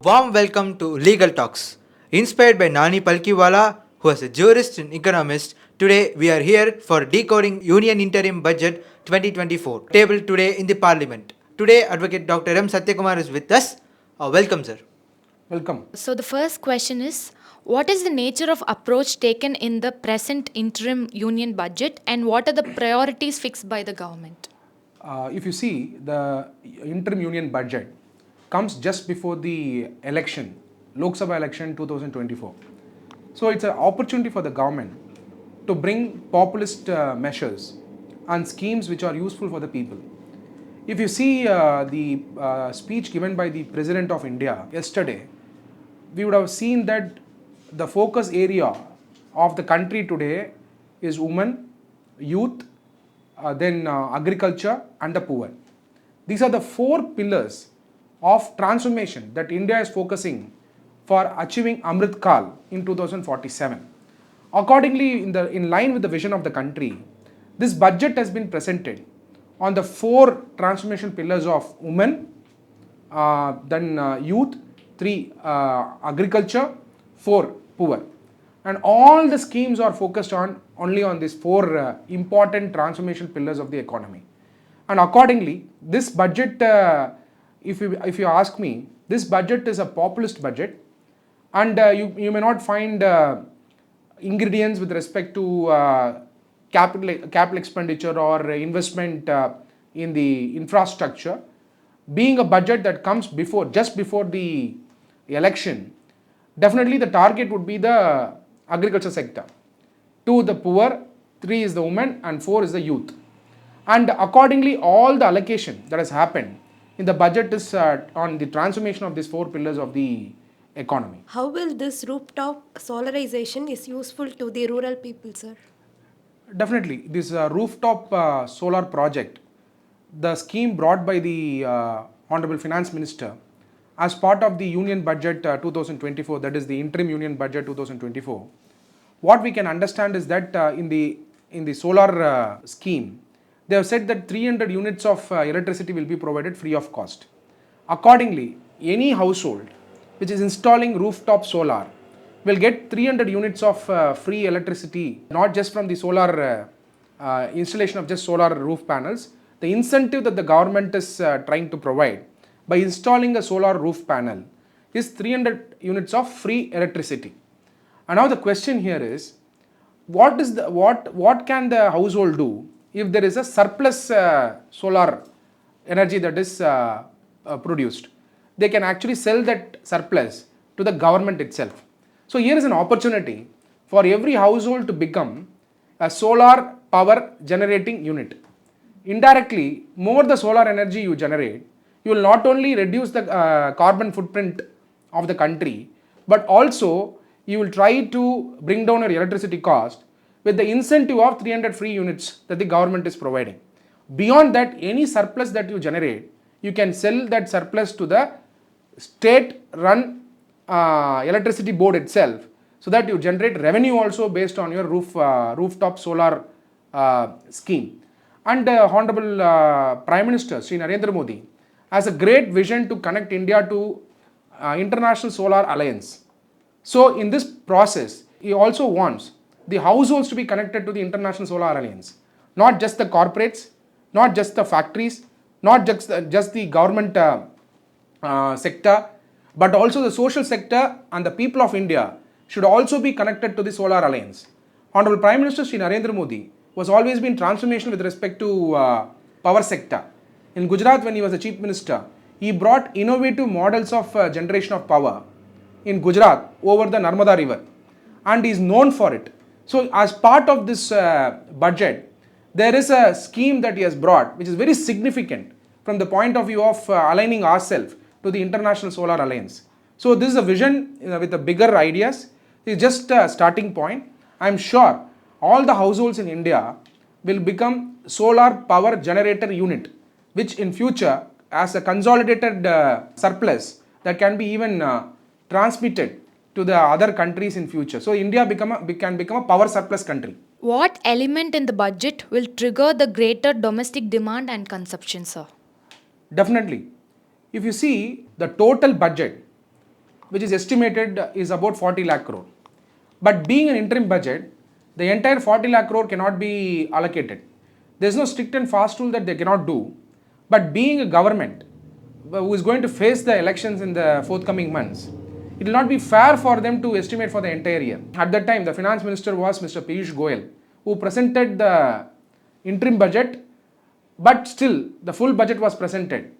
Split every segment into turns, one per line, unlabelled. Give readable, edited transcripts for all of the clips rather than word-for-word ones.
Warm welcome to Legal Talks. Inspired by Nani Palkiwala, who is a jurist and economist, today we are here for decoding Union Interim Budget 2024, tabled today in the Parliament. Today, Advocate Dr. M. Sathya Kumar is with us. Welcome, sir.
Welcome.
So the first question is, what is the nature of approach taken in the present interim union budget and what are the priorities fixed by the government?
If you see, the interim union budget comes just before the election, Lok Sabha election 2024. So it's an opportunity for the government to bring populist measures and schemes which are useful for the people. If you see the speech given by the President of India yesterday, we would have seen that the focus area of the country today is women, youth, then agriculture and the poor. These are the four pillars of transformation that India is focusing for achieving Amrit Kal in 2047. Accordingly, in line with the vision of the country, this budget has been presented on the four transformation pillars of women, then youth, three agriculture, four poor. And all the schemes are focused only on these four important transformation pillars of the economy. And accordingly, this budget, if you ask me, this budget is a populist budget, and you may not find ingredients with respect to capital expenditure or investment in the infrastructure. Being a budget that comes just before the election, definitely the target would be the agriculture sector. 2 the poor, 3 is the women, and 4 is the youth. And accordingly, all the allocation that has happened in the budget is on the transformation of these four pillars of the economy.
How will this rooftop solarization is useful to the rural people, sir?
Definitely, this rooftop solar project, the scheme brought by the Honorable Finance Minister as part of the Union Budget 2024, that is the Interim Union Budget 2024, what we can understand is that in the solar scheme, they have said that 300 units of electricity will be provided free of cost. Accordingly, any household which is installing rooftop solar will get 300 units of free electricity, not just from the solar installation of just solar roof panels. The incentive that the government is trying to provide by installing a solar roof panel is 300 units of free electricity. And now the question here is, what can the household do if there is a surplus solar energy that is produced? They can actually sell that surplus to the government itself. So here is an opportunity for every household to become a solar power generating unit. Indirectly, more the solar energy you generate, you will not only reduce the carbon footprint of the country, but also you will try to bring down your electricity cost with the incentive of 300 free units that the government is providing. Beyond that, any surplus that you generate, you can sell that surplus to the state-run electricity board itself, so that you generate revenue also based on your rooftop solar scheme. And Honorable Prime Minister Sri Narendra Modi has a great vision to connect India to International Solar Alliance. So in this process, he also wants the households to be connected to the International Solar Alliance. Not just the corporates, not just the factories, not just the government sector, but also the social sector and the people of India should also be connected to the Solar Alliance. Honorable Prime Minister Sri Narendra Modi was always been transformational with respect to power sector. In Gujarat, when he was the Chief Minister, he brought innovative models of generation of power in Gujarat over the Narmada River, and he is known for it. So as part of this budget, there is a scheme that he has brought which is very significant from the point of view of aligning ourselves to the International Solar Alliance. So this is a vision with the bigger ideas. It's just a starting point. I am sure all the households in India will become solar power generator unit, which in future as a consolidated surplus that can be even transmitted to the other countries in future. So India can become a power surplus country.
What element in the budget will trigger the greater domestic demand and consumption, sir?
Definitely. If you see the total budget which is estimated is about 40 lakh crore. But being an interim budget, the entire 40 lakh crore cannot be allocated. There is no strict and fast rule that they cannot do. But being a government who is going to face the elections in the forthcoming months, it will not be fair for them to estimate for the entire year. At that time, the finance minister was Mr. Piyush Goyal, who presented the interim budget, but still the full budget was presented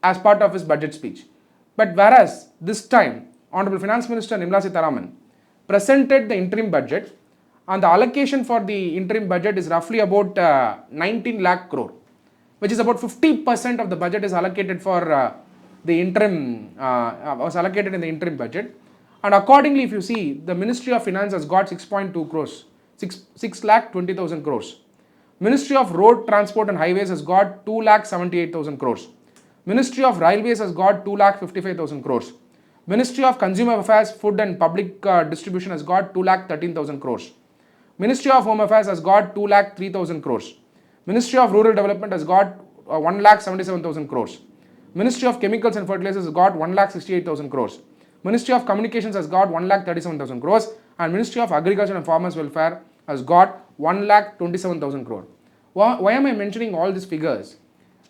as part of his budget speech. But whereas this time, Honorable Finance Minister Nirmala Sitharaman presented the interim budget, and the allocation for the interim budget is roughly about 19 lakh crore, which is about 50% of the budget is allocated for the interim, was allocated in the interim budget. And accordingly, if you see, the Ministry of Finance has got 6.2 crores, 6 lakh 20,000 crores. Ministry of Road Transport and Highways has got 2 lakh 78,000 crores. Ministry of Railways has got 2 lakh 55,000 crores. Ministry of Consumer Affairs, Food and Public Distribution has got 2 lakh 13,000 crores. Ministry of Home Affairs has got 2 lakh 3,000 crores. Ministry of Rural Development has got 1 lakh 77,000 crores. Ministry of Chemicals and Fertilizers has got 1 lakh 68,000 crores. Ministry of Communications has got 1 lakh 37,000 crores. And Ministry of Agriculture and Farmers Welfare has got 1 lakh 27,000 crore. Why am I mentioning all these figures?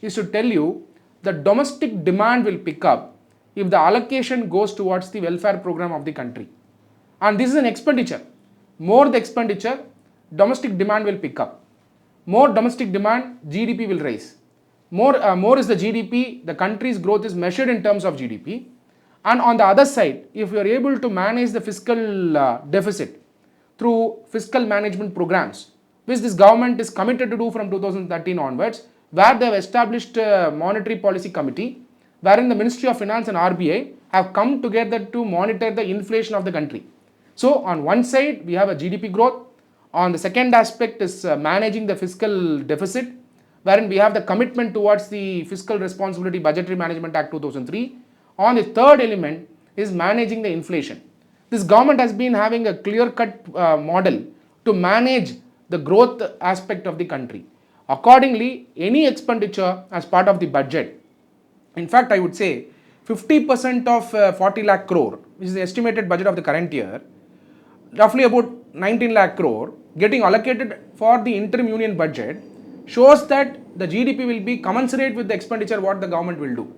Is to tell you that domestic demand will pick up if the allocation goes towards the welfare program of the country. And this is an expenditure. More the expenditure, domestic demand will pick up. More domestic demand, GDP will rise. More is the GDP, the country's growth is measured in terms of GDP. And on the other side, if you are able to manage the fiscal deficit through fiscal management programs, which this government is committed to do from 2013 onwards, where they have established a monetary policy committee, wherein the Ministry of Finance and RBI have come together to monitor the inflation of the country. So on one side, we have a GDP growth. On the second aspect is managing the fiscal deficit, wherein we have the commitment towards the Fiscal Responsibility Budgetary Management Act 2003. On the third element is managing the inflation. This government has been having a clear-cut model to manage the growth aspect of the country. Accordingly, any expenditure as part of the budget, in fact, I would say 50% of 40 lakh crore, which is the estimated budget of the current year, roughly about 19 lakh crore, getting allocated for the interim union budget, shows that the GDP will be commensurate with the expenditure what the government will do.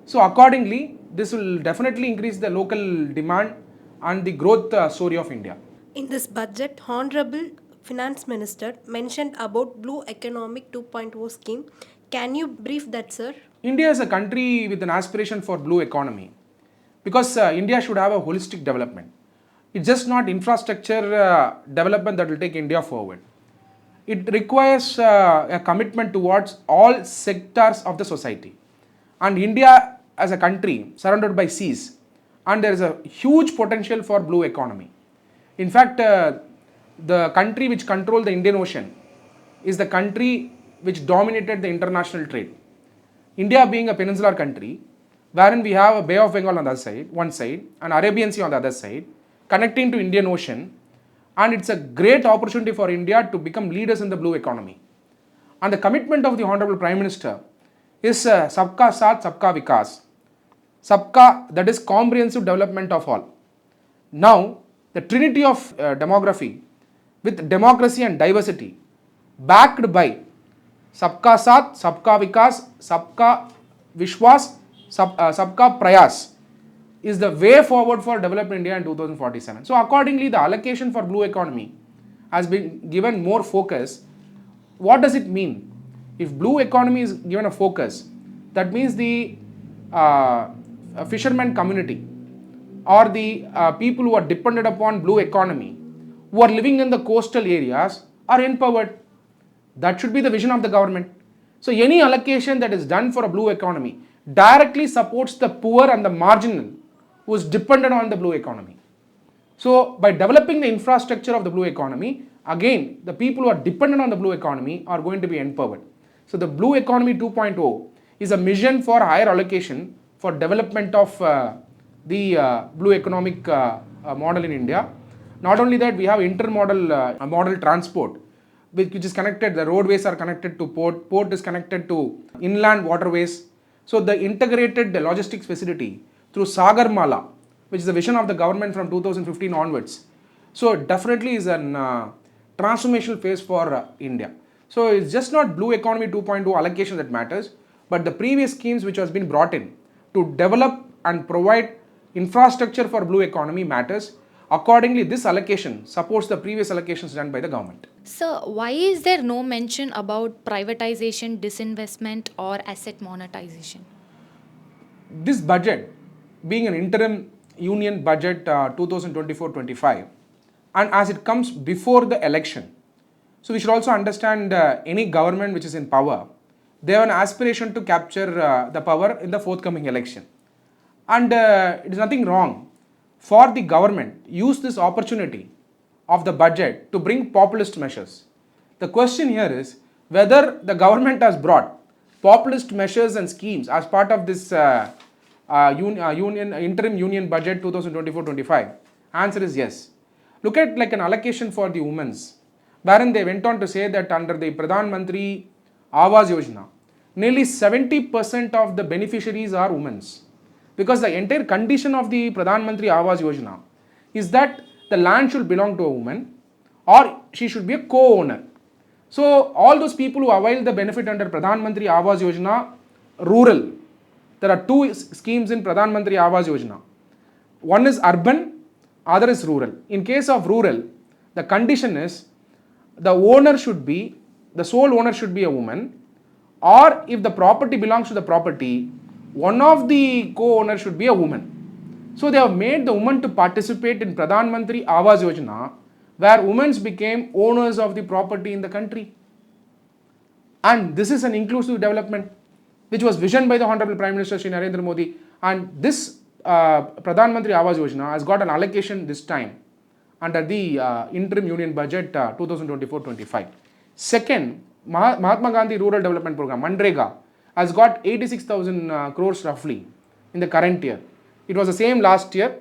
So accordingly, this will definitely increase the local demand and the growth story of India.
In this budget, Honorable Finance Minister mentioned about Blue Economic 2.0 scheme. Can you brief that, sir?
India is a country with an aspiration for blue economy because India should have a holistic development. It's just not infrastructure development that will take India forward. It requires a commitment towards all sectors of the society. And India as a country surrounded by seas, and there is a huge potential for blue economy. In fact, the country which controls the Indian Ocean is the country which dominated the international trade. India being a peninsular country, wherein we have a Bay of Bengal on the other side, one side, and Arabian Sea on the other side, connecting to Indian Ocean, and it's a great opportunity for India to become leaders in the blue economy. And the commitment of the Honorable Prime Minister is Sabka Saath, Sabka Vikas. Sabka, that is comprehensive development of all. Now, the trinity of demography with democracy and diversity, backed by Sabka Saath, Sabka Vikas, Sabka Vishwas, Sabka Prayas, is the way forward for developing India in 2047. So accordingly, the allocation for blue economy has been given more focus. What does it mean? If blue economy is given a focus, that means the fisherman community or the people who are dependent upon blue economy, who are living in the coastal areas, are empowered. That should be the vision of the government. So any allocation that is done for a blue economy directly supports the poor and the marginal who is dependent on the blue economy. So by developing the infrastructure of the blue economy, again, the people who are dependent on the blue economy are going to be empowered. So the Blue Economy 2.0 is a mission for higher allocation for development of the blue economic model in India. Not only that, we have intermodal model transport, which is connected, the roadways are connected to port is connected to inland waterways. So the integrated logistics facility through Sagarmala which is the vision of the government from 2015 onwards. So it definitely is an transformational phase for India. So it's just not Blue Economy 2.0 allocation that matters, but the previous schemes which has been brought in to develop and provide infrastructure for Blue Economy matters. Accordingly, this allocation supports the previous allocations done by the government.
Sir, why is there no mention about privatization, disinvestment, or asset monetization?
This budget, being an interim union budget 2024-25, and as it comes before the election, so we should also understand any government which is in power, they have an aspiration to capture the power in the forthcoming election. And it is nothing wrong for the government use this opportunity of the budget to bring populist measures. The question here is whether the government has brought populist measures and schemes as part of this interim union budget 2024-25. Answer is yes. Look at like an allocation for the women's, wherein they went on to say that under the Pradhan Mantri Awas Yojana, nearly 70% of the beneficiaries are women's. Because the entire condition of the Pradhan Mantri Awas Yojana is that the land should belong to a woman or she should be a co-owner. So all those people who avail the benefit under Pradhan Mantri Awas Yojana, rural, there are two schemes in Pradhan Mantri Awas Yojana. One is urban, other is rural. In case of rural, the condition is the owner should be, the sole owner should be a woman, or if the property belongs to the property, one of the co-owners should be a woman. So they have made the woman to participate in Pradhan Mantri Awas Yojana, where women became owners of the property in the country. And this is an inclusive development, which was visioned by the Honorable Prime Minister Shri Narendra Modi. And this Pradhan Mantri Awas Yojana has got an allocation this time under the interim union budget 2024-25. Second, Mahatma Gandhi Rural Development Program, MNREGA, has got 86,000 crores roughly in the current year. It was the same last year,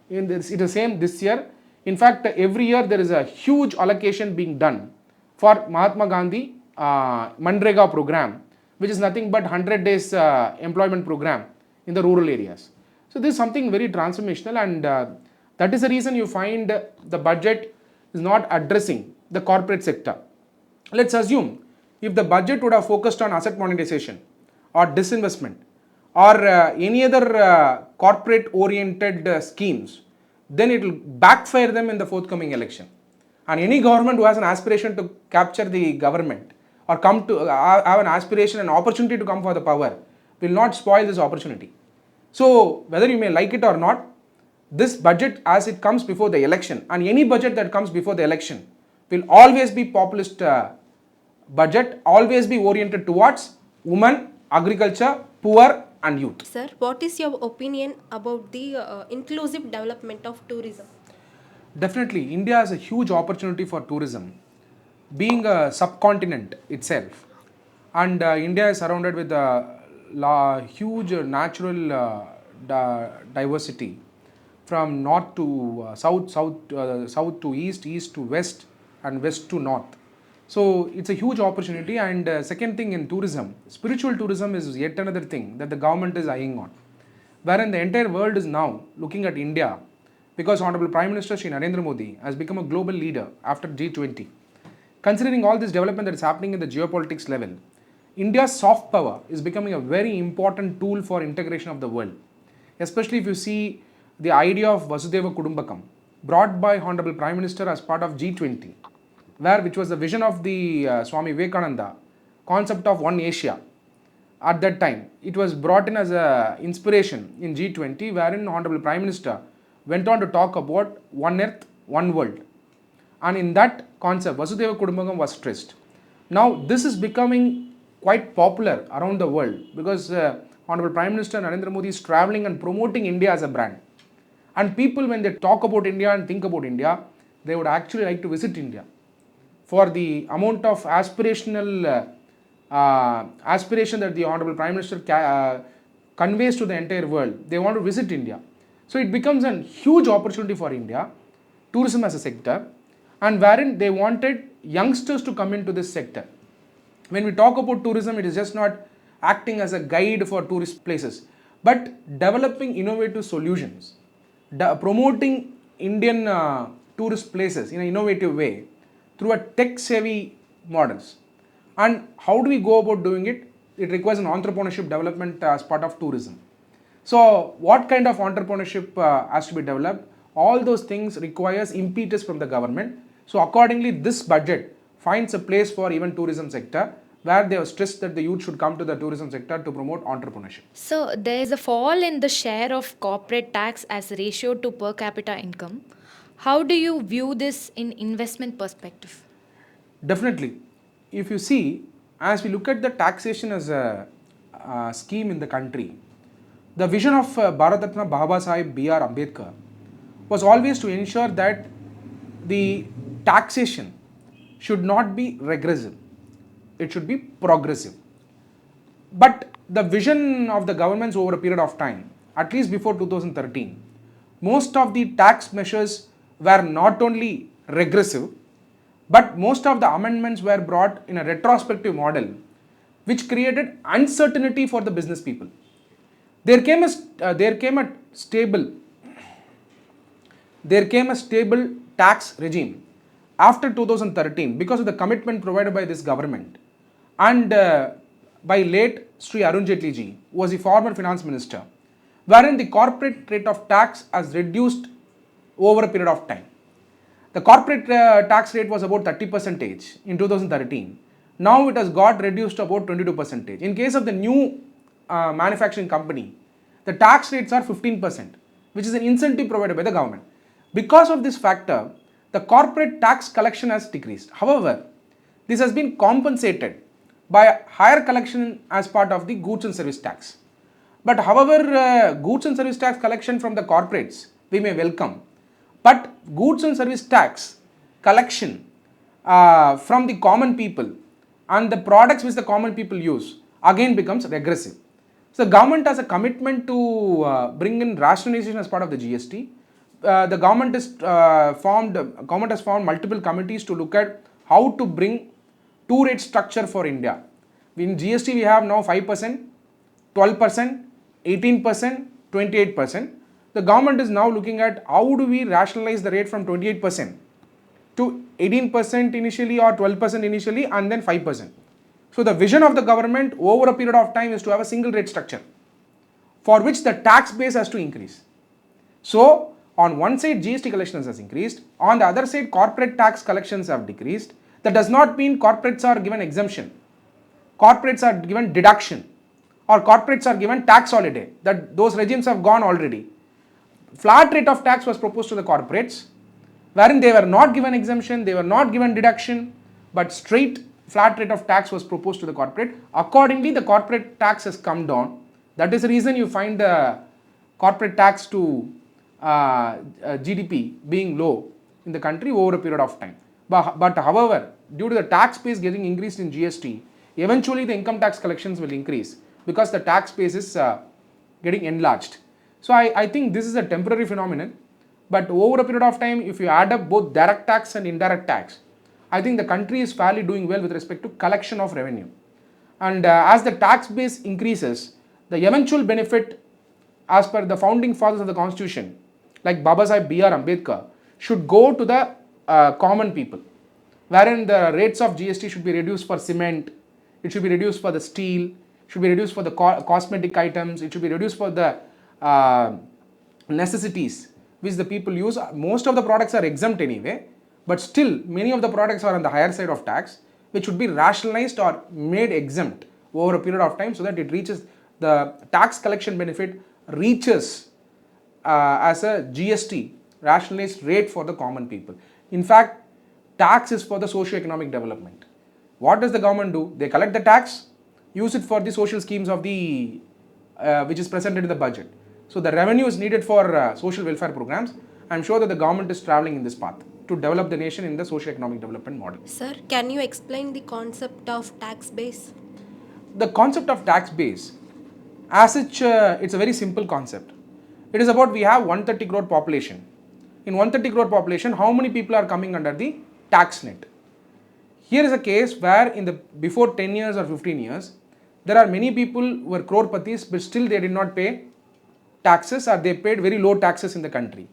it is the same this year. In fact, every year there is a huge allocation being done for Mahatma Gandhi MNREGA program, which is nothing but 100 days employment program in the rural areas. So this is something very transformational, and that is the reason you find the budget is not addressing the corporate sector. Let's assume if the budget would have focused on asset monetization or disinvestment or any other corporate oriented schemes, then it will backfire them in the forthcoming election. And any government who has an aspiration to capture the government or come to have an aspiration and opportunity to come for the power will not spoil this opportunity. So whether you may like it or not, this budget as it comes before the election, and any budget that comes before the election, will always be populist budget, always be oriented towards women, agriculture, poor and youth.
Sir, what is your opinion about the inclusive development of tourism?
Definitely, India has a huge opportunity for tourism, being a subcontinent itself, and India is surrounded with a huge natural diversity from north to south, south to east, east to west, and west to north. So it's a huge opportunity. And second thing in tourism, spiritual tourism is yet another thing that the government is eyeing on, wherein the entire world is now looking at India, because Honorable Prime Minister Shri Narendra Modi has become a global leader after G20. Considering all this development that is happening in the geopolitics level, India's soft power is becoming a very important tool for integration of the world. Especially if you see the idea of Vasudhaiva Kudumbakam brought by Honorable Prime Minister as part of G20, which was the vision of the Swami Vivekananda, concept of one Asia. At that time, it was brought in as an inspiration in G20, wherein Honorable Prime Minister went on to talk about one earth, one world. And in that concept, Vasudhaiva Kudumbakam was stressed. Now, this is becoming quite popular around the world because Honorable Prime Minister Narendra Modi is traveling and promoting India as a brand. And people, when they talk about India and think about India, they would actually like to visit India. For the amount of aspiration that the Honorable Prime Minister conveys to the entire world, they want to visit India. So it becomes a huge opportunity for India, tourism as a sector, and wherein they wanted youngsters to come into this sector. When we talk about tourism, it is just not acting as a guide for tourist places, but developing innovative solutions promoting Indian tourist places in an innovative way through a tech-savvy models. And how do we go about doing it? It requires an entrepreneurship development as part of tourism. So what kind of entrepreneurship has to be developed? All those things requires impetus from the government. So accordingly, this budget finds a place for even tourism sector, where they have stressed that the youth should come to the tourism sector to promote entrepreneurship.
So there is a fall in the share of corporate tax as ratio to per capita income. How do you view this in investment perspective?
Definitely. If you see, as we look at the taxation as a scheme in the country, the vision of Bharat Ratna Baba Sahib B.R. Ambedkar was always to ensure that the taxation should not be regressive, it should be progressive. But the vision of the governments over a period of time, at least before 2013, most of the tax measures were not only regressive, but most of the amendments were brought in a retrospective model, which created uncertainty for the business people. There came a stable tax regime after 2013 because of the commitment provided by this government and by late Sri Arun Jaitley ji, who was the former finance minister, wherein the corporate rate of tax has reduced over a period of time. The corporate tax rate was about 30% in 2013. Now it has got reduced to about 22%. In case of the new manufacturing company, the tax rates are 15%, which is an incentive provided by the government. Because of this factor, the corporate tax collection has decreased. However, this has been compensated by a higher collection as part of the goods and service tax. But however, goods and service tax collection from the corporates we may welcome, but goods and service tax collection from the common people and the products which the common people use again becomes regressive. So the government has a commitment to bring in rationalization as part of the GST. The government has formed multiple committees to look at how to bring two rate structure for India. In GST we have now 5%, 12%, 18%, 28%. The government is now looking at how do we rationalize the rate from 28% to 18% initially or 12% initially and then 5%. So the vision of the government over a period of time is to have a single rate structure for which the tax base has to increase. So on one side GST collections has increased, on the other side corporate tax collections have decreased. That does not mean corporates are given exemption, corporates are given deduction, or corporates are given tax holiday. That those regimes have gone already. Flat rate of tax was proposed to the corporates, wherein they were not given exemption, they were not given deduction, but straight flat rate of tax was proposed to the corporate. Accordingly, the corporate tax has come down. That is the reason you find the corporate tax to GDP being low in the country over a period of time. But however, due to the tax base getting increased in GST, eventually the income tax collections will increase because the tax base is getting enlarged. So I think this is a temporary phenomenon, but over a period of time, if you add up both direct tax and indirect tax, I think the country is fairly doing well with respect to collection of revenue. And as the tax base increases, the eventual benefit as per the founding fathers of the constitution, like Baba Sahib B.R. Ambedkar, should go to the common people, wherein the rates of GST should be reduced for cement, it should be reduced for the steel, it should be reduced for the cosmetic items, it should be reduced for the necessities which the people use. Most of the products are exempt anyway, but still many of the products are on the higher side of tax, which should be rationalized or made exempt over a period of time so that it reaches the tax collection benefit reaches as a GST rationalized rate for the common people. In fact, tax is for the socio-economic development. What does the government do? They collect the tax, use it for the social schemes of the which is presented in the budget. So the revenue is needed for social welfare programs. I am sure that the government is traveling in this path to develop the nation in the socio-economic development model.
Sir, can you explain the concept of tax base?
The concept of tax base, as such, it's a very simple concept. It is about we have 130 crore population. In 130 crore population, how many people are coming under the tax net? Here is a case where in the before 10 years or 15 years, there are many people who were crore patis, but still they did not pay taxes or they paid very low taxes in the country.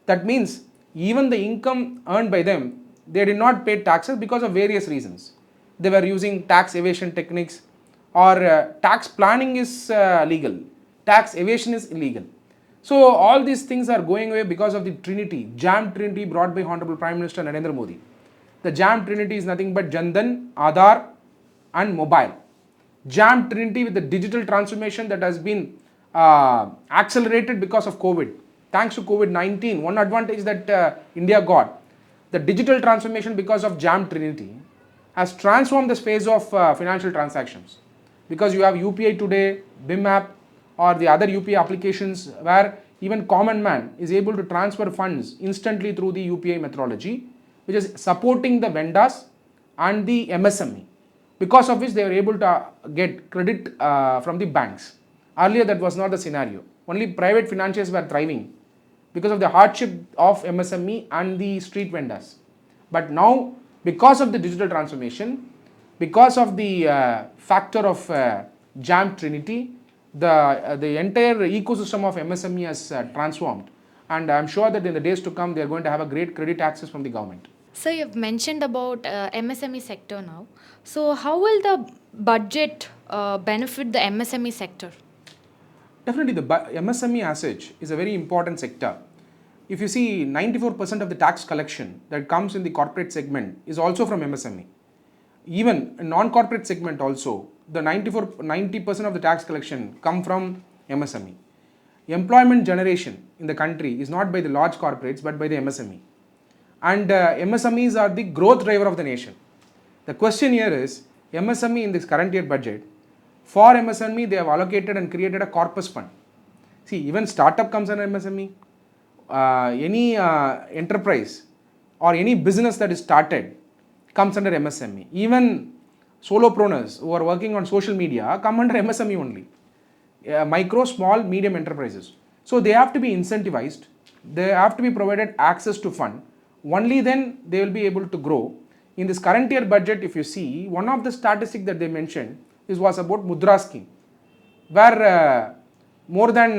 That means even the income earned by them, they did not pay taxes because of various reasons. They were using tax evasion techniques, or tax planning is legal, tax evasion is illegal. So all these things are going away because of the trinity, jam trinity brought by Honorable Prime Minister Narendra Modi. The jam trinity is nothing but Jandan, Aadhaar and mobile. Jam trinity with the digital transformation that has been accelerated because of COVID. Thanks to COVID-19, one advantage that India got, the digital transformation because of jam trinity has transformed the space of financial transactions. Because you have UPI today, BIM app or the other UPI applications where even common man is able to transfer funds instantly through the UPI methodology, which is supporting the vendors and the MSME, because of which they are able to get credit from the banks. Earlier that was not the scenario. Only private financiers were thriving because of the hardship of MSME and the street vendors. But now, because of the digital transformation, because of the factor of jam trinity, the entire ecosystem of MSME has transformed, and I am sure that in the days to come they are going to have a great credit access from the government.
So you've mentioned about MSME sector now. So how will the budget benefit the MSME sector?
Definitely the MSME as such is a very important sector. If you see, 94% of the tax collection that comes in the corporate segment is also from MSME. Even in non-corporate segment also, the 90% of the tax collection come from MSME. Employment generation in the country is not by the large corporates but by the MSME. And MSMEs are the growth driver of the nation. The question here is, MSME in this current year budget, for MSME they have allocated and created a corpus fund. See, even startup comes under MSME. Any enterprise or any business that is started comes under MSME. Even solopreneurs who are working on social media come under MSME only. Micro, small, medium enterprises. So they have to be incentivized. They have to be provided access to fund. Only then they will be able to grow. In this current year budget, if you see, one of the statistics that they mentioned was about Mudra scheme, where more than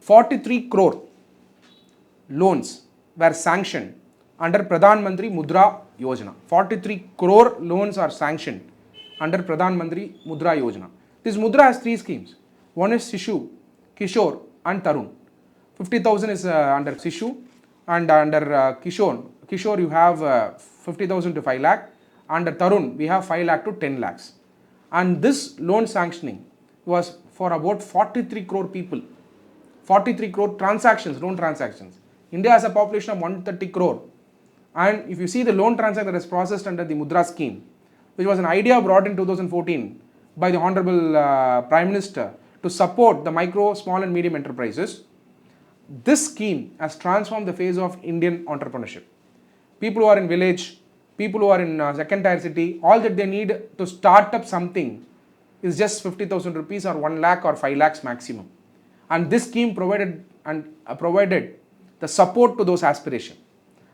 43 crore loans were sanctioned under Pradhan Mantri Mudra Yojana. 43 crore loans are sanctioned under Pradhan Mantri Mudra Yojana. This Mudra has three schemes. One is Sishu, Kishore and Tarun. 50,000 is under Sishu, and under Kishore you have 50,000 to 5 lakh. Under Tarun we have 5 lakh to 10 lakhs. And this loan sanctioning was for about 43 crore people. 43 crore transactions, loan transactions. India has a population of 130 crore. And if you see the loan transaction that is processed under the Mudra scheme, which was an idea brought in 2014 by the Honorable Prime Minister to support the micro, small and medium enterprises, this scheme has transformed the face of Indian entrepreneurship. People who are in village, people who are in second tier city, all that they need to start up something is just 50,000 rupees or 1 lakh or 5 lakhs maximum. And this scheme provided the support to those aspirations.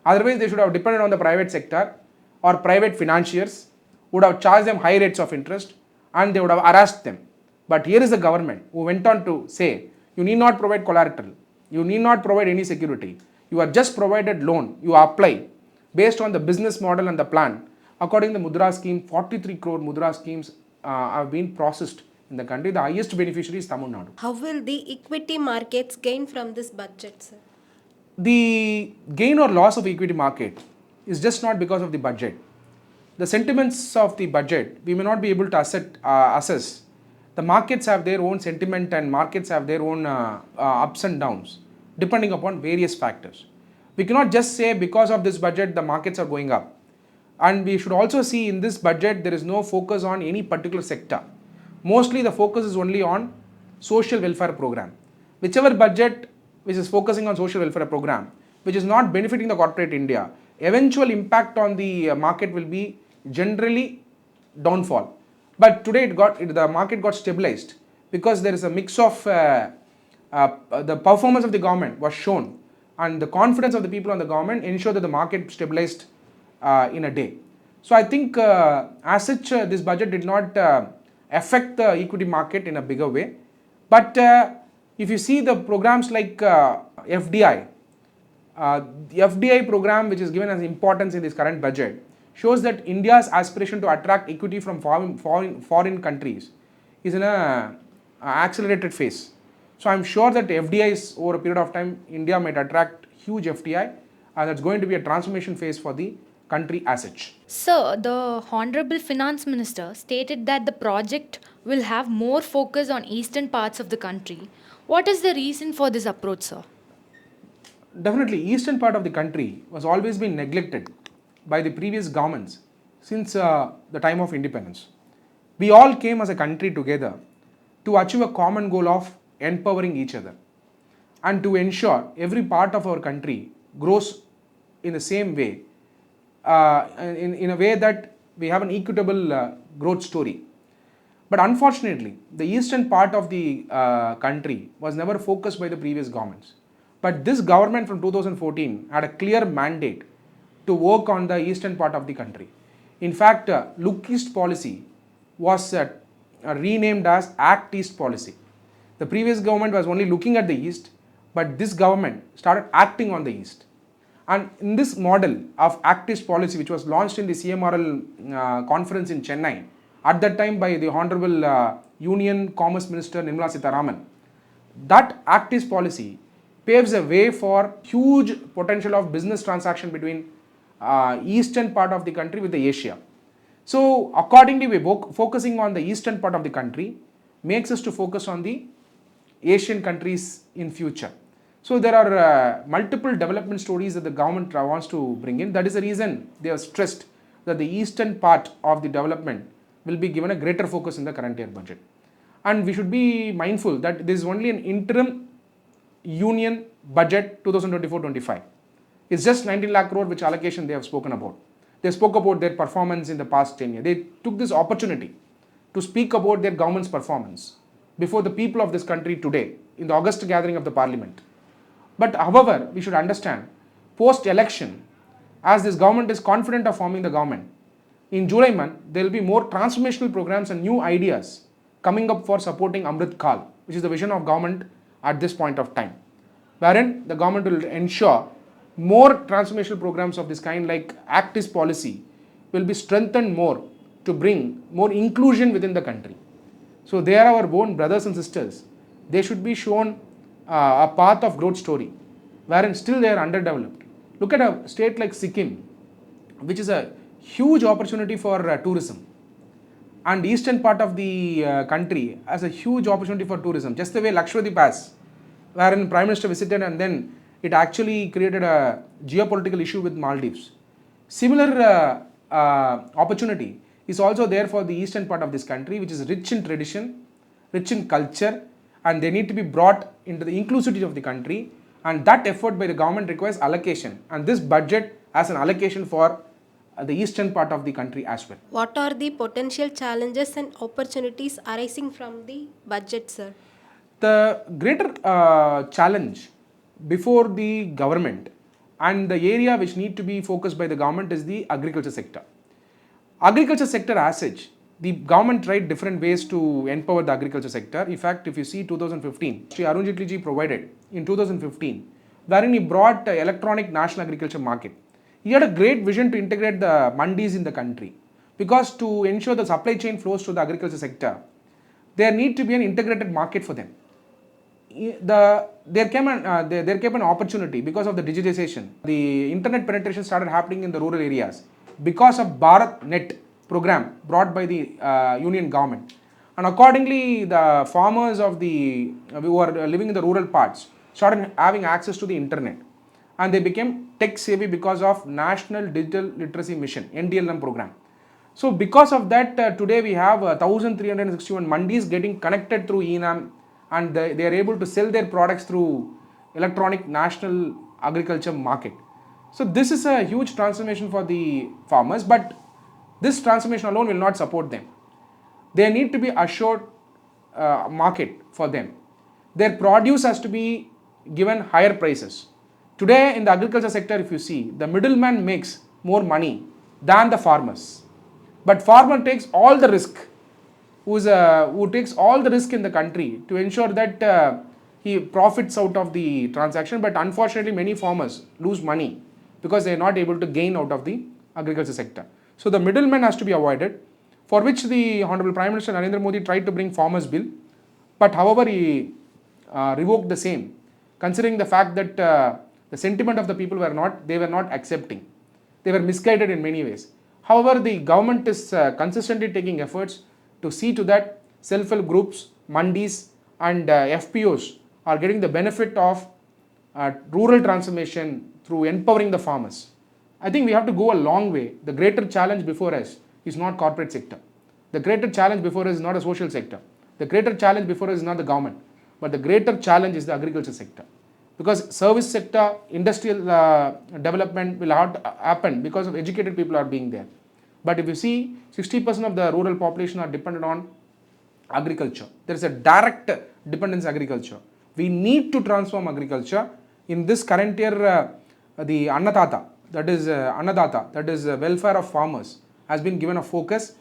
Otherwise, they should have depended on the private sector or private financiers, would have charged them high rates of interest and they would have harassed them. But here is the government who went on to say, you need not provide collateral, you need not provide any security, you are just provided loan, you apply based on the business model and the plan. According to the Mudra scheme, 43 crore Mudra schemes have been processed in the country. The highest beneficiary is Tamil Nadu.
How will the equity markets gain from this budget, sir?
The gain or loss of equity market is just not because of the budget. The sentiments of the budget, we may not be able to assess. The markets have their own sentiment and markets have their own ups and downs depending upon various factors. We cannot just say because of this budget the markets are going up. And we should also see in this budget there is no focus on any particular sector. Mostly the focus is only on social welfare program. Whichever budget which is focusing on social welfare program, which is not benefiting the corporate India, eventual impact on the market will be generally downfall. But today the market got stabilized because there is a mix of the performance of the government was shown and the confidence of the people on the government ensured that the market stabilized in a day. So I think as such this budget did not affect the equity market in a bigger way. But If you see the programs like FDI, the FDI program, which is given as importance in this current budget, shows that India's aspiration to attract equity from foreign countries is in a accelerated phase. So I'm sure that FDIs over a period of time, India might attract huge FDI, and that's going to be a transformation phase for the country as such.
Sir, the Honorable Finance Minister stated that the project will have more focus on eastern parts of the country. What is the reason for this approach, sir?
Definitely, eastern part of the country was always been neglected by the previous governments since the time of independence. We all came as a country together to achieve a common goal of empowering each other and to ensure every part of our country grows in the same way, in a way that we have an equitable growth story. But unfortunately, the eastern part of the country was never focused by the previous governments. But this government from 2014 had a clear mandate to work on the eastern part of the country. In fact, Look East policy was renamed as Act East policy. The previous government was only looking at the east, but this government started acting on the east. And in this model of Act East policy, which was launched in the CMRL conference in Chennai, at that time by the Honorable Union Commerce Minister Nirmala Sitharaman, that Act East policy paves a way for huge potential of business transaction between eastern part of the country with the Asia. So accordingly, we focusing on the eastern part of the country makes us to focus on the Asian countries in future. So there are multiple development stories that the government wants to bring in. That is the reason they have stressed that the eastern part of the development will be given a greater focus in the current year budget. And we should be mindful that this is only an interim union budget 2024-25. It's just 19 lakh crore which allocation they have spoken about. They spoke about their performance in the past 10 years. They took this opportunity to speak about their government's performance before the people of this country today in the August gathering of the parliament. But however, we should understand, post-election, as this government is confident of forming the government, in July month, there will be more transformational programs and new ideas coming up for supporting Amrit Kal, which is the vision of government at this point of time, wherein the government will ensure more transformational programs of this kind like Act East policy will be strengthened more to bring more inclusion within the country. So they are our own brothers and sisters. They should be shown a path of growth story, wherein still they are underdeveloped. Look at a state like Sikkim, which is a huge opportunity for tourism. And eastern part of the country has a huge opportunity for tourism. Just the way Lakshadweep has, wherein Prime Minister visited and then it actually created a geopolitical issue with Maldives. Similar opportunity is also there for the eastern part of this country, which is rich in tradition, rich in culture, and they need to be brought into the inclusivity of the country, and that effort by the government requires allocation, and this budget has an allocation for the eastern part of the country as well.
What are the potential challenges and opportunities arising from the budget, sir?
The greater challenge before the government and the area which need to be focused by the government is the agriculture sector. Agriculture sector as such, the government tried different ways to empower the agriculture sector. In fact, if you see 2015, Sri Arun Jaitley ji provided in 2015, wherein he brought electronic national agriculture market. He had a great vision to integrate the mandis in the country, because to ensure the supply chain flows to the agriculture sector, there need to be an integrated market for them. There came an opportunity because of the digitization. The internet penetration started happening in the rural areas because of Bharat Net program brought by the union government. And accordingly, the farmers of the who are living in the rural parts started having access to the internet, and they became tech savvy because of National Digital Literacy Mission (NDLM) program. So because of that, today we have 1,361 mandis getting connected through ENAM, and they are able to sell their products through electronic national agriculture market. So this is a huge transformation for the farmers, but this transformation alone will not support them. There need to be assured market for them. Their produce has to be given higher prices. Today in the agriculture sector, if you see, the middleman makes more money than the farmers. But farmer takes all the risk, who takes all the risk in the country to ensure that he profits out of the transaction, but unfortunately many farmers lose money because they are not able to gain out of the agriculture sector. So the middleman has to be avoided, for which the Honorable Prime Minister Narendra Modi tried to bring farmers bill, but however he revoked the same, considering the fact that the sentiment of the people were not accepting. They were misguided in many ways. However, the government is consistently taking efforts to see to that self-help groups, mandis and FPOs are getting the benefit of rural transformation through empowering the farmers. I think we have to go a long way. The greater challenge before us is not corporate sector. The greater challenge before us is not a social sector. The greater challenge before us is not the government. But the greater challenge is the agriculture sector. Because service sector, industrial development will happen because of educated people are being there. But if you see, 60% of the rural population are dependent on agriculture. There is a direct dependence on agriculture. We need to transform agriculture. In this current year, the Annadata, that is welfare of farmers, has been given a focus.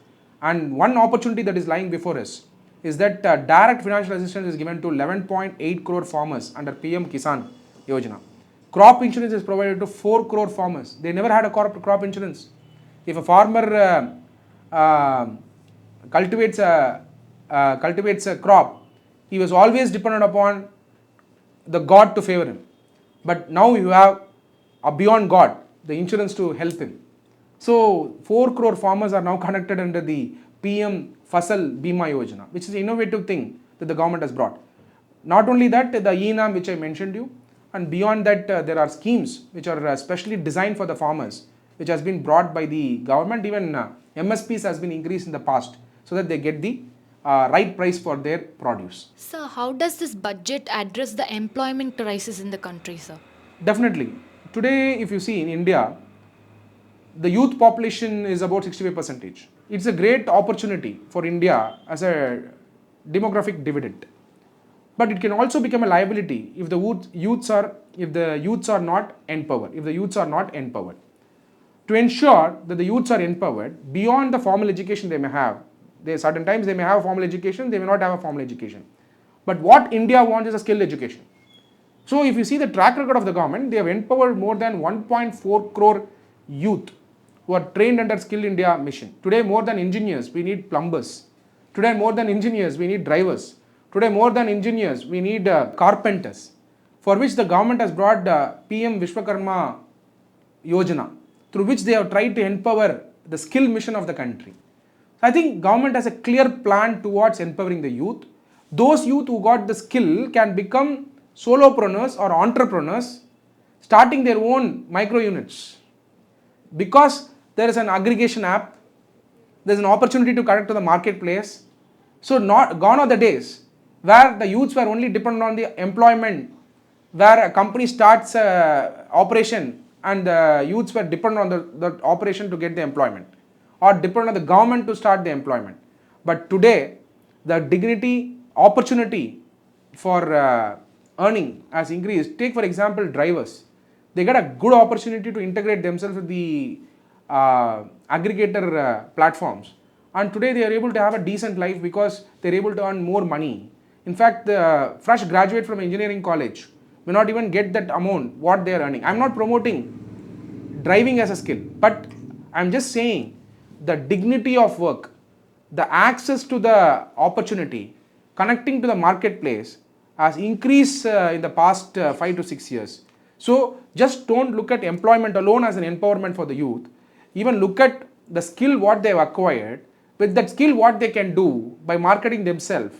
And one opportunity that is lying before us is that direct financial assistance is given to 11.8 crore farmers under PM Kisan Yojana. Crop insurance is provided to 4 crore farmers. They never had a crop insurance. If a farmer cultivates a crop, he was always dependent upon the God to favor him. But now you have beyond God, the insurance to help him. So 4 crore farmers are now connected under the PM Fasal Bima Yojana, which is an innovative thing that the government has brought. Not only that, the ENAM which I mentioned you, and beyond that there are schemes which are specially designed for the farmers, which has been brought by the government. Even MSPs has been increased in the past so that they get the right price for their produce.
Sir, how does this budget address the employment crisis in the country, sir?
Definitely. Today, if you see in India, the youth population is about 65%. It's a great opportunity for India as a demographic dividend. But it can also become a liability if the youths are not empowered. To ensure that the youths are empowered, beyond the formal education they may have, certain times they may have a formal education, they may not have a formal education. But what India wants is a skill education. So if you see the track record of the government, they have empowered more than 1.4 crore youth who are trained under Skill India mission. Today more than engineers, we need plumbers. Today more than engineers, we need drivers. Today more than engineers, we need carpenters, for which the government has brought PM Vishwakarma Yojana, through which they have tried to empower the skill mission of the country. I think government has a clear plan towards empowering the youth. Those youth who got the skill can become solopreneurs or entrepreneurs, starting their own micro units. Because there is an aggregation app, there is an opportunity to connect to the marketplace. So gone are the days where the youths were only dependent on the employment, where a company starts operation and the youths were dependent on the operation to get the employment, or dependent on the government to start the employment. But today, the dignity, opportunity for earning has increased. Take for example drivers. They get a good opportunity to integrate themselves with the aggregator platforms, and today they are able to have a decent life because they are able to earn more money. In fact, the fresh graduate from engineering college may not even get that amount what they are earning. I am not promoting driving as a skill, but I am just saying the dignity of work, the access to the opportunity, connecting to the marketplace has increased in the past 5 to 6 years. So just don't look at employment alone as an empowerment for the youth. Even look at the skill what they have acquired. With that skill what they can do by marketing themselves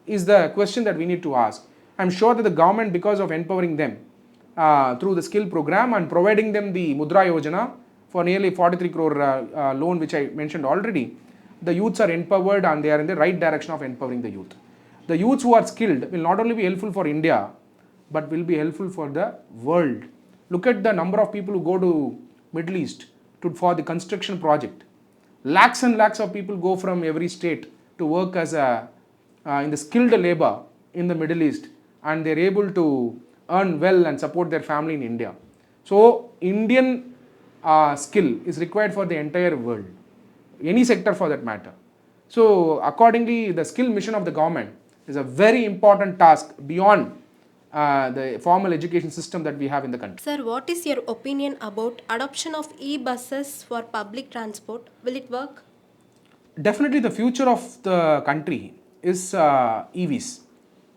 is the question that we need to ask. I am sure that the government, because of empowering them through the skill program and providing them the Mudra Yojana for nearly 43 crore loan which I mentioned already, the youths are empowered and they are in the right direction of empowering the youth. The youths who are skilled will not only be helpful for India, but will be helpful for the world. Look at the number of people who go to Middle East for the construction project. Lakhs and lakhs of people go from every state to work as in the skilled labor in the Middle East, and they are able to earn well and support their family in India. So Indian skill is required for the entire world, any sector for that matter. So accordingly, the skill mission of the government is a very important task beyond the formal education system that we have in the country.
Sir, what is your opinion about adoption of e-buses for public transport? Will it work?
Definitely the future of the country is EVs,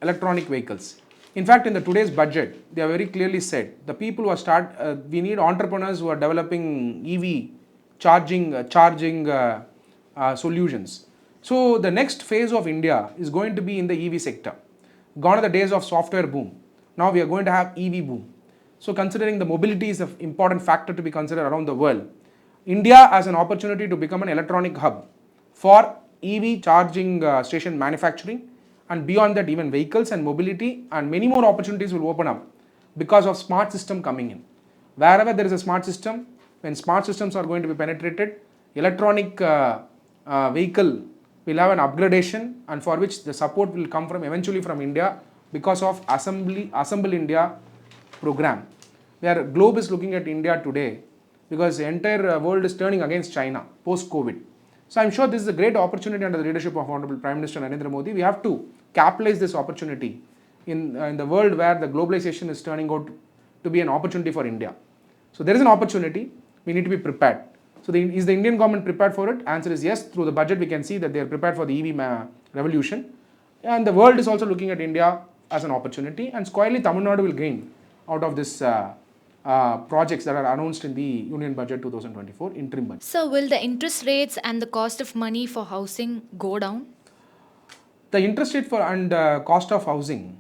electronic vehicles. In fact, in the today's budget, they have very clearly said the people who are we need entrepreneurs who are developing EV charging solutions. So the next phase of India is going to be in the EV sector. Gone are the days of software boom. Now we are going to have EV boom. So considering the mobility is an important factor to be considered around the world, India has an opportunity to become an electronic hub for EV charging station manufacturing, and beyond that even vehicles and mobility, and many more opportunities will open up because of smart system coming in. Wherever there is a smart system, when smart systems are going to be penetrated, electronic vehicle will have an upgradation, and for which the support will come from eventually from India because of Assemble India program, where globe is looking at India today because the entire world is turning against China post-COVID. So I'm sure this is a great opportunity under the leadership of Honorable Prime Minister Narendra Modi. We have to capitalize this opportunity in the world where the globalization is turning out to be an opportunity for India. So there is an opportunity, we need to be prepared. So is the Indian government prepared for it? Answer is yes. Through the budget we can see that they are prepared for the EV revolution. And the world is also looking at India as an opportunity, and squarely Tamil Nadu will gain out of this projects that are announced in the Union Budget 2024 interim budget.
So, will the interest rates and the cost of money for housing go down?
The interest rate and cost of housing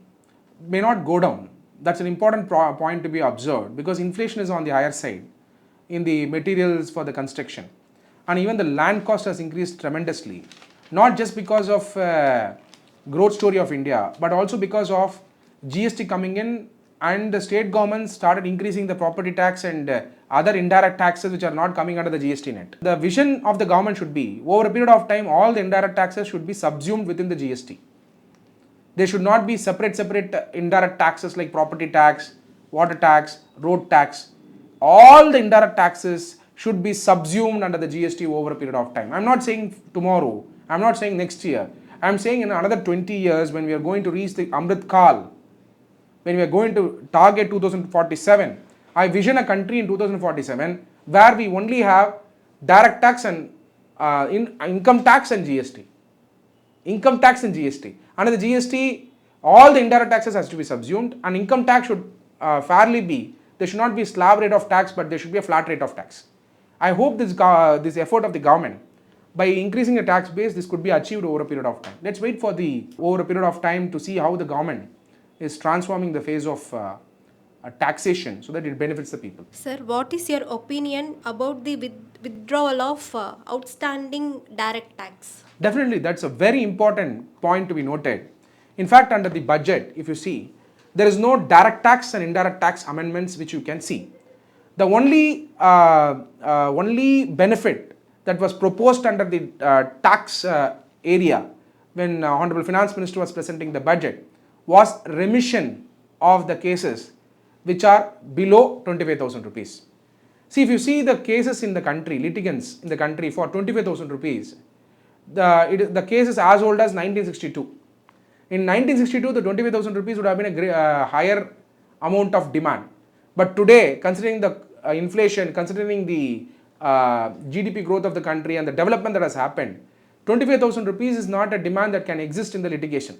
may not go down. That's an important point to be observed, because inflation is on the higher side in the materials for the construction, and even the land cost has increased tremendously, not just because of growth story of India, but also because of GST coming in, and the state governments started increasing the property tax and other indirect taxes which are not coming under the GST net. The vision of the government should be, over a period of time, all the indirect taxes should be subsumed within the GST. There should not be separate indirect taxes like property tax, water tax, road tax. All the indirect taxes should be subsumed under the GST over a period of time. I'm not saying tomorrow, I'm not saying next year. I'm saying in another 20 years, when we are going to reach the Amrit Kal, when we are going to target 2047, I vision a country in 2047 where we only have direct tax and income tax and GST. Income tax and GST. Under the GST, all the indirect taxes has to be subsumed, and income tax should fairly be, there should not be a slab rate of tax, but there should be a flat rate of tax. I hope this effort of the government, by increasing the tax base, this could be achieved over a period of time. Let's wait for over a period of time to see how the government is transforming the phase of taxation so that it benefits the people.
Sir, what is your opinion about the withdrawal of outstanding direct tax?
Definitely, that's a very important point to be noted. In fact, under the budget, if you see, there is no direct tax and indirect tax amendments which you can see. The only benefit that was proposed under the tax area when Honorable Finance Minister was presenting the budget was remission of the cases which are below 25,000 rupees. See, if you see the cases in the country, litigants in the country for 25,000 rupees, the case is as old as 1962. In 1962, the 25,000 rupees would have been a higher amount of demand. But today, considering the inflation, considering the GDP growth of the country and the development that has happened, 25,000 rupees is not a demand that can exist in the litigation.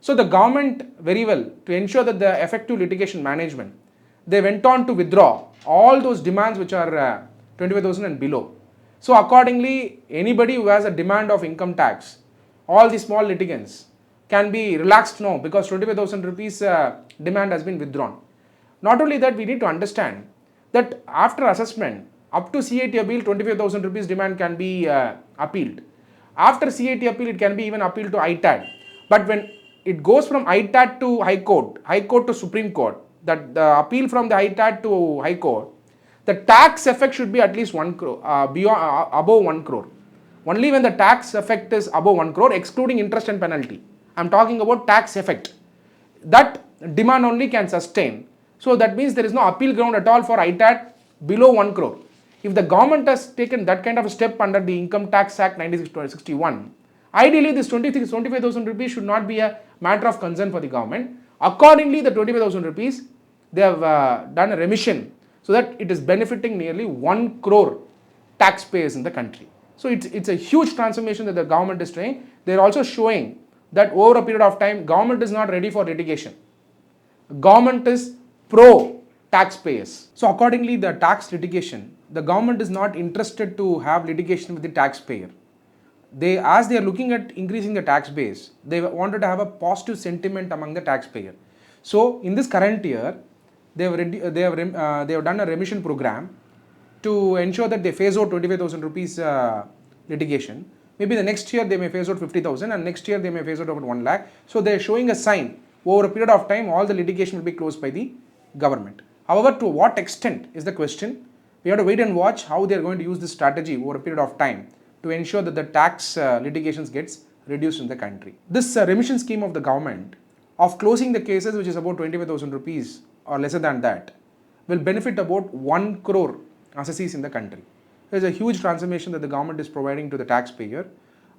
So the government, very well, to ensure that the effective litigation management, they went on to withdraw all those demands which are 25,000 and below. So accordingly, anybody who has a demand of income tax, all the small litigants can be relaxed now because 25,000 rupees demand has been withdrawn. Not only that, we need to understand that after assessment, up to CIT appeal, 25,000 rupees demand can be appealed. After CIT appeal, it can be even appealed to ITAD. But when it goes from ITAD to High Court to Supreme Court, that the appeal from the ITAD to High Court, the tax effect should be at least 1 crore, above 1 crore. Only when the tax effect is above 1 crore, excluding interest and penalty. I am talking about tax effect. That demand only can sustain. So that means there is no appeal ground at all for ITAD below 1 crore. If the government has taken that kind of a step under the Income Tax Act 1961, ideally this 25,000 rupees should not be a matter of concern for the government. Accordingly, the 25,000 rupees, they have done a remission so that it is benefiting nearly 1 crore taxpayers in the country. So it's a huge transformation that the government is trying. They're also showing that over a period of time, government is not ready for litigation. Government is pro taxpayers. So accordingly, the tax litigation, the government is not interested to have litigation with the taxpayer. As they are looking at increasing the tax base, they wanted to have a positive sentiment among the taxpayer. So in this current year, they have done a remission program to ensure that they phase out 25,000 rupees litigation. Maybe the next year they may phase out 50,000 and next year they may phase out about 1 lakh. So they are showing a sign over a period of time all the litigation will be closed by the government. However, to what extent is the question? We have to wait and watch how they are going to use this strategy over a period of time to ensure that the tax litigations gets reduced in the country. This remission scheme of the government of closing the cases, which is about 25,000 rupees or lesser than that, will benefit about 1 crore assessees in the country. There is a huge transformation that the government is providing to the taxpayer,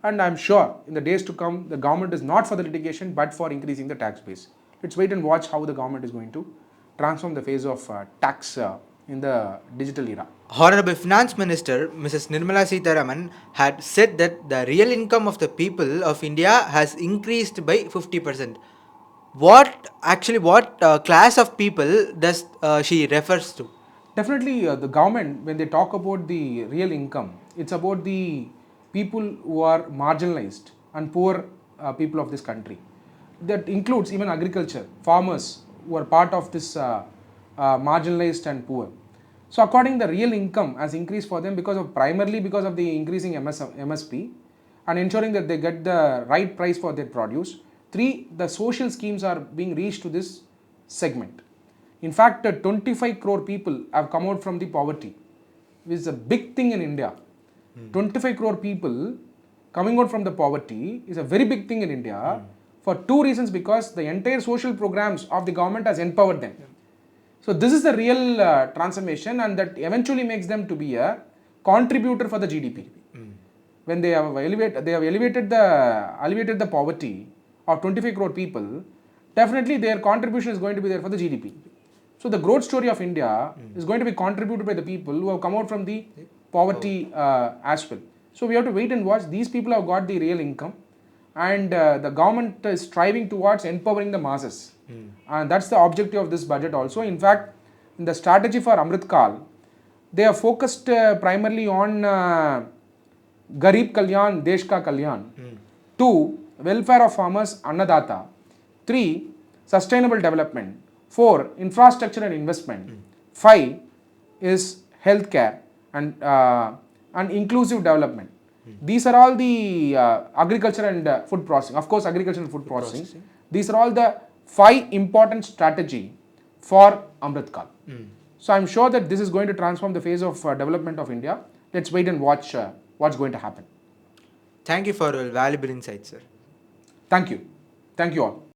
and I am sure in the days to come the government is not for the litigation but for increasing the tax base. Let's wait and watch how the government is going to transform the phase of tax in the digital era.
Honorable Finance Minister Mrs. Nirmala Sitharaman had said that the real income of the people of India has increased by 50%. What class of people does she refers to?
Definitely, the government, when they talk about the real income, it's about the people who are marginalized and poor people of this country. That includes even agriculture, farmers who are part of this marginalized and poor. So according the real income has increased for them primarily because of the increasing MSP and ensuring that they get the right price for their produce. 3, the social schemes are being reached to this segment. In fact, 25 crore people have come out from the poverty, which is a big thing in India. 25 crore people coming out from the poverty is a very big thing in India for 2 reasons, because the entire social programs of the government has empowered them. So this is the real transformation, and that eventually makes them to be a contributor for the GDP. When they have elevated the poverty of 25 crore people, definitely their contribution is going to be there for the GDP. So the growth story of India is going to be contributed by the people who have come out from the poverty as well. So we have to wait and watch. These people have got the real income, and the government is striving towards empowering the masses. And that's the objective of this budget also. In fact, in the strategy for Amrit Kal, they are focused primarily on Garib Kalyan, Desh Ka Kalyan. 2, welfare of farmers, Annadata. 3, sustainable development. 4, infrastructure and investment. 5 is healthcare and inclusive development. These are all the agriculture and food processing. Of course, agriculture and food processing. These are all the 5 important strategy for Amrit Kal. So I'm sure that this is going to transform the phase of development of India. Let's wait and watch what's going to happen.
Thank you for your valuable insights, sir.
Thank you. Thank you all.